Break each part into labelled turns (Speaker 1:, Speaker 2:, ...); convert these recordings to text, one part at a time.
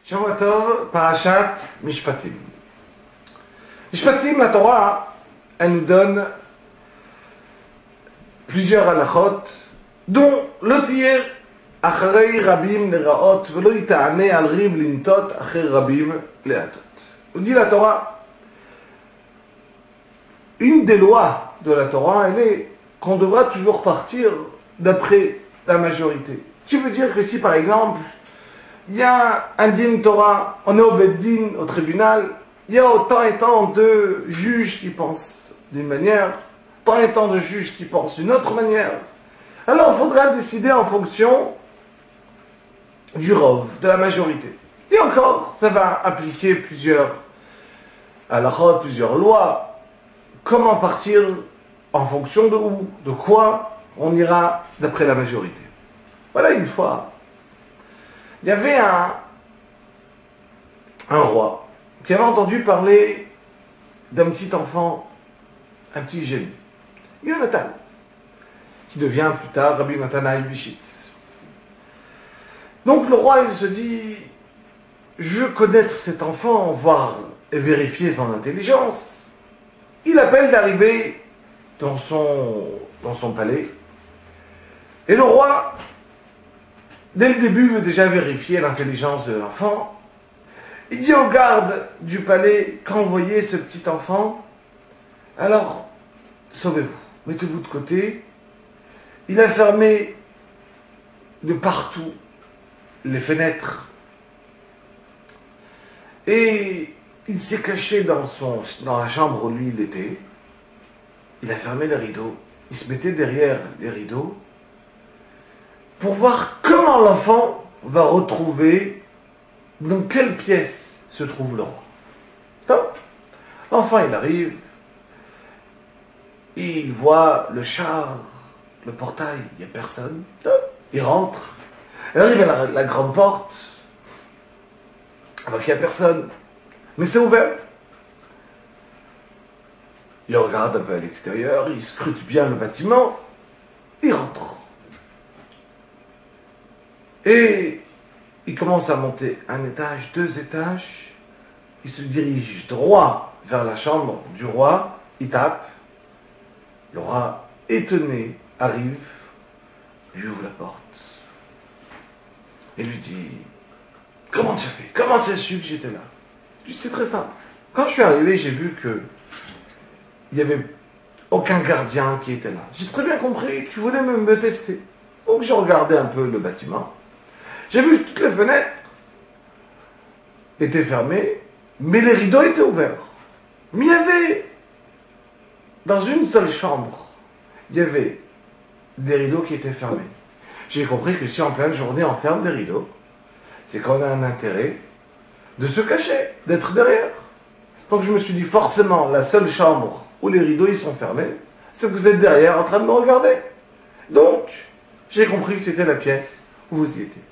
Speaker 1: Shavua Tov, Parashat Mishpatim. Mishpatim, la Torah, elle nous donne plusieurs halachot, dont lo tiyeh acharei rabim leraot velo yita'aneh al rib lintot acharei rabim leatot. Nous dit la Torah, une des lois de la Torah, elle est qu'on devra toujours partir d'après la majorité. Qui veut dire que si par exemple il y a un din Torah, on est au Beddin, au tribunal, il y a autant et tant de juges qui pensent d'une manière, tant et tant de juges qui pensent d'une autre manière. Alors il faudra décider en fonction du rov, de la majorité. Et encore, ça va appliquer plusieurs halachot, plusieurs lois. Comment partir en fonction de où, de quoi on ira d'après la majorité. Voilà, une fois, il y avait un roi qui avait entendu parler d'un petit enfant, un petit génie, Yonatan, qui devient plus tard Rabbi Matanaï Bishitz. Donc le roi, il se dit, je veux connaître cet enfant, voir et vérifier son intelligence. Il appelle d'arriver dans son palais. Et le roi, dès le début, veut déjà vérifier l'intelligence de l'enfant. Il dit aux gardes du palais, quand vous voyez ce petit enfant, alors, sauvez-vous, mettez-vous de côté. Il a fermé de partout les fenêtres. Et il s'est caché dans la chambre où lui il était. Il a fermé les rideaux. Il se mettait derrière les rideaux pour voir comment l'enfant va retrouver dans quelle pièce se trouve le roi. Hop. L'enfant il arrive, il voit le char, le portail, il n'y a personne. Hop. Il rentre, il arrive à la grande porte, alors qu'il n'y a personne, mais c'est ouvert. Il regarde un peu à l'extérieur, il scrute bien le bâtiment, il rentre. Et il commence à monter un étage, 2 étages, il se dirige droit vers la chambre du roi, il tape, le roi étonné arrive, lui ouvre la porte, et lui dit, comment tu as fait? Comment tu as su que j'étais là? Je dis, c'est très simple. Quand je suis arrivé, j'ai vu que il n'y avait aucun gardien qui était là. J'ai très bien compris qu'il voulait me tester. Donc j'ai regardé un peu le bâtiment. J'ai vu que toutes les fenêtres étaient fermées, mais les rideaux étaient ouverts. Mais il y avait, dans une seule chambre, il y avait des rideaux qui étaient fermés. J'ai compris que si en pleine journée on ferme des rideaux, c'est qu'on a un intérêt de se cacher, d'être derrière. Donc je me suis dit, forcément, la seule chambre où les rideaux ils sont fermés, c'est que vous êtes derrière en train de me regarder. Donc, j'ai compris que c'était la pièce où vous y étiez.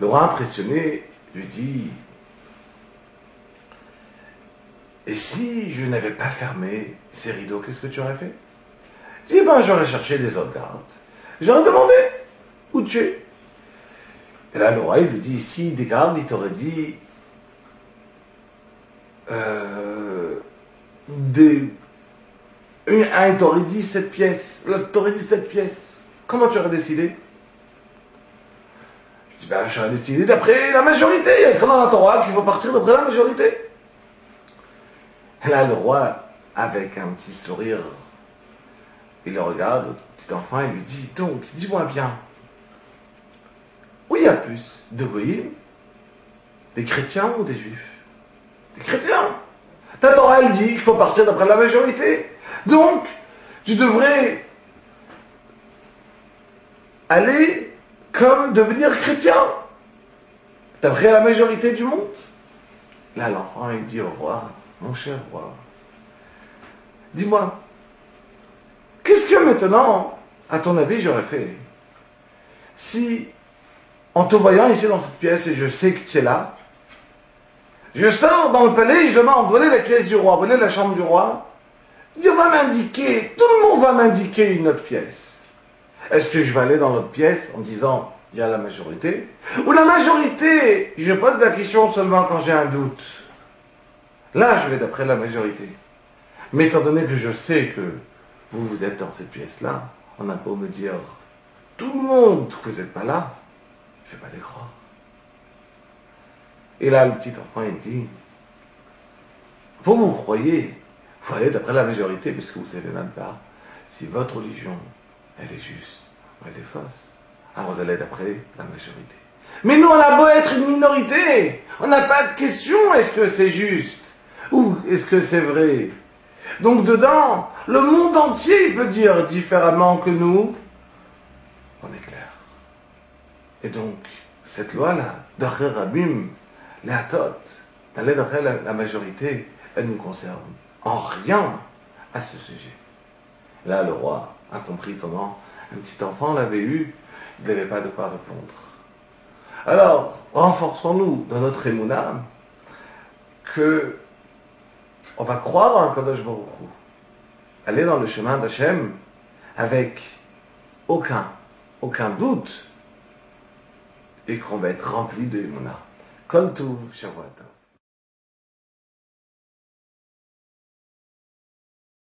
Speaker 1: Le roi impressionné lui dit, et si je n'avais pas fermé ces rideaux, qu'est-ce que tu aurais fait? Je dis, j'aurais cherché des autres gardes. J'aurais demandé où tu es. Et là, le roi, il lui dit, si des gardes, il t'aurait dit, un t'aurait dit cette pièce, l'autre t'aurait dit cette pièce. Comment tu aurais décidé? Je dis, j'aurais décidé d'après la majorité. Il y a écrit dans la Torah qu'il faut partir d'après la majorité. Et là, le roi, avec un petit sourire, il le regarde, le petit enfant, il lui dit, donc, dis-moi bien, où il y a plus de goïms, des chrétiens ou des juifs? Des chrétiens. Ta Torah, elle dit qu'il faut partir d'après la majorité. Donc, tu devrais aller comme devenir chrétien, d'après la majorité du monde. Là, l'enfant, il dit au roi, mon cher roi, dis-moi, qu'est-ce que maintenant, à ton avis, j'aurais fait si, en te voyant ici dans cette pièce, et je sais que tu es là, je sors dans le palais et je demande, où est la pièce du roi, où est la chambre du roi? Il va m'indiquer, tout le monde va m'indiquer une autre pièce. Est-ce que je vais aller dans l'autre pièce en disant, il y a la majorité. Ou la majorité, je pose la question seulement quand j'ai un doute. Là, je vais d'après la majorité. Mais étant donné que je sais que vous êtes dans cette pièce-là, on n'a pas beau me dire tout le monde que vous n'êtes pas là, je ne vais pas les croire. Et là, le petit enfant, il dit, vous croyez, il faut aller d'après la majorité, parce que vous ne savez même pas si votre religion, elle est juste ou elle est fausse. Alors vous allez d'après la majorité. Mais nous, on a beau être une minorité, on n'a pas de question, est-ce que c'est juste ou est-ce que c'est vrai? Donc dedans, le monde entier peut dire différemment que nous, on est clair. Et donc, cette loi-là, d'après Rabim, l'Atot, d'aller d'après la majorité, elle nous concerne en rien à ce sujet. Là, le roi a compris comment un petit enfant l'avait eu, il n'avait pas de quoi répondre. Alors, renforçons-nous dans notre émouna que on va croire en Kadosh Baruch Hu, aller dans le chemin d'Hachem avec aucun doute et qu'on va être rempli de émouna. Kol Tov, Shavua Tov.